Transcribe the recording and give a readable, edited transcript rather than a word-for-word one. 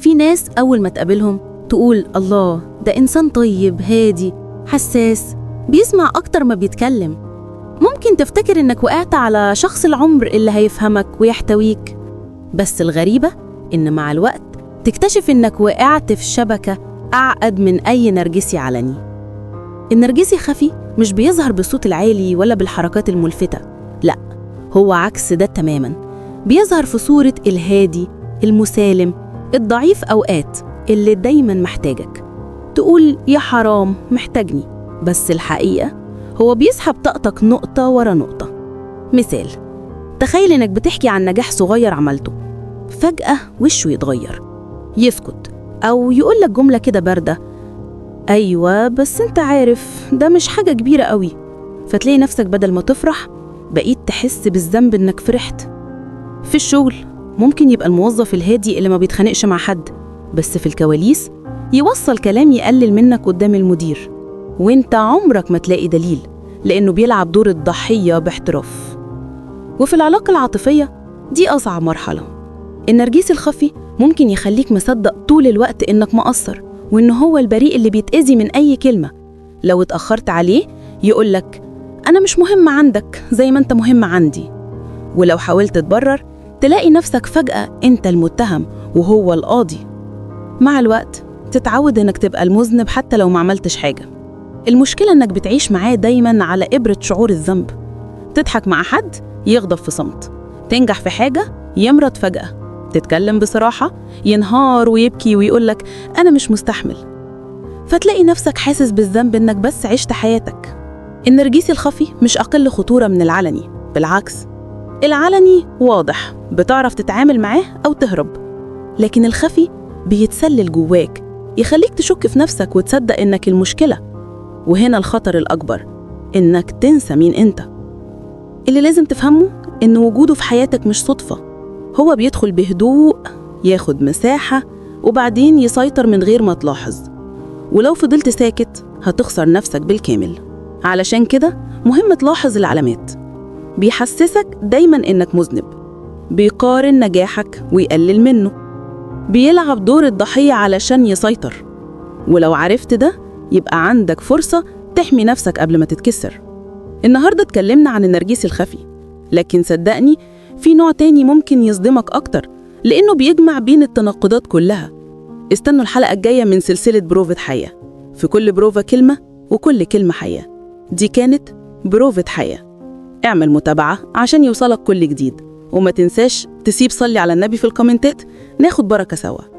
في ناس أول ما تقابلهم تقول الله ده إنسان طيب هادي حساس بيسمع أكتر ما بيتكلم. ممكن تفتكر إنك وقعت على شخص العمر اللي هيفهمك ويحتويك، بس الغريبة إن مع الوقت تكتشف إنك وقعت في شبكة أعقد من أي نرجسي علني. النرجسي خفي مش بيظهر بالصوت العالي ولا بالحركات الملفتة، لأ، هو عكس ده تماماً. بيظهر في صورة الهادي المسالم الضعيف، أوقات اللي دايماً محتاجك، تقول يا حرام محتاجني، بس الحقيقة هو بيسحب طاقتك نقطة ورا نقطة. مثال، تخيل إنك بتحكي عن نجاح صغير عملته، فجأة وشه يتغير، يسكت أو يقولك جملة كده باردة، أيوة بس أنت عارف ده مش حاجة كبيرة قوي، فتلاقي نفسك بدل ما تفرح بقيت تحس بالذنب إنك فرحت. في الشغل ممكن يبقى الموظف الهادي اللي ما بيتخانقش مع حد، بس في الكواليس يوصل كلام يقلل منك قدام المدير، وانت عمرك ما تلاقي دليل لأنه بيلعب دور الضحية باحتراف. وفي العلاقة العاطفية دي أصعب مرحلة. النرجسي الخفي ممكن يخليك مصدق طول الوقت إنك مقصر وإنه هو البريء اللي بيتأذي من أي كلمة. لو اتأخرت عليه يقولك أنا مش مهم عندك زي ما أنت مهم عندي، ولو حاولت تبرر تلاقي نفسك فجأة أنت المتهم وهو القاضي. مع الوقت تتعود إنك تبقى المذنب حتى لو ما عملتش حاجة. المشكلة إنك بتعيش معاه دايماً على إبرة شعور الذنب. تضحك مع حد يغضب في صمت، تنجح في حاجة يمرض فجأة، تتكلم بصراحة ينهار ويبكي ويقولك أنا مش مستحمل، فتلاقي نفسك حاسس بالذنب إنك بس عشت حياتك. النرجسي الخفي مش أقل خطورة من العلني، بالعكس، العلني واضح بتعرف تتعامل معاه أو تهرب، لكن الخفي بيتسلل جواك يخليك تشك في نفسك وتصدق إنك المشكلة. وهنا الخطر الأكبر، إنك تنسى مين أنت. اللي لازم تفهمه إن وجوده في حياتك مش صدفة، هو بيدخل بهدوء، ياخد مساحة، وبعدين يسيطر من غير ما تلاحظ. ولو فضلت ساكت هتخسر نفسك بالكامل. علشان كده مهم تلاحظ العلامات. بيحسسك دايما إنك مذنب، بيقارن نجاحك ويقلل منه، بيلعب دور الضحية علشان يسيطر. ولو عرفت ده يبقى عندك فرصة تحمي نفسك قبل ما تتكسر. النهاردة اتكلمنا عن النرجسي الخفي، لكن صدقني في نوع تاني ممكن يصدمك أكتر لأنه بيجمع بين التناقضات كلها. استنوا الحلقة الجاية من سلسلة بروفة حياة، في كل بروفة كلمة وكل كلمة حياة. دي كانت بروفة حياة. اعمل متابعة عشان يوصلك كل جديد، وما تنساش تسيب صلي على النبي في الكومنتات، ناخد بركة سوا.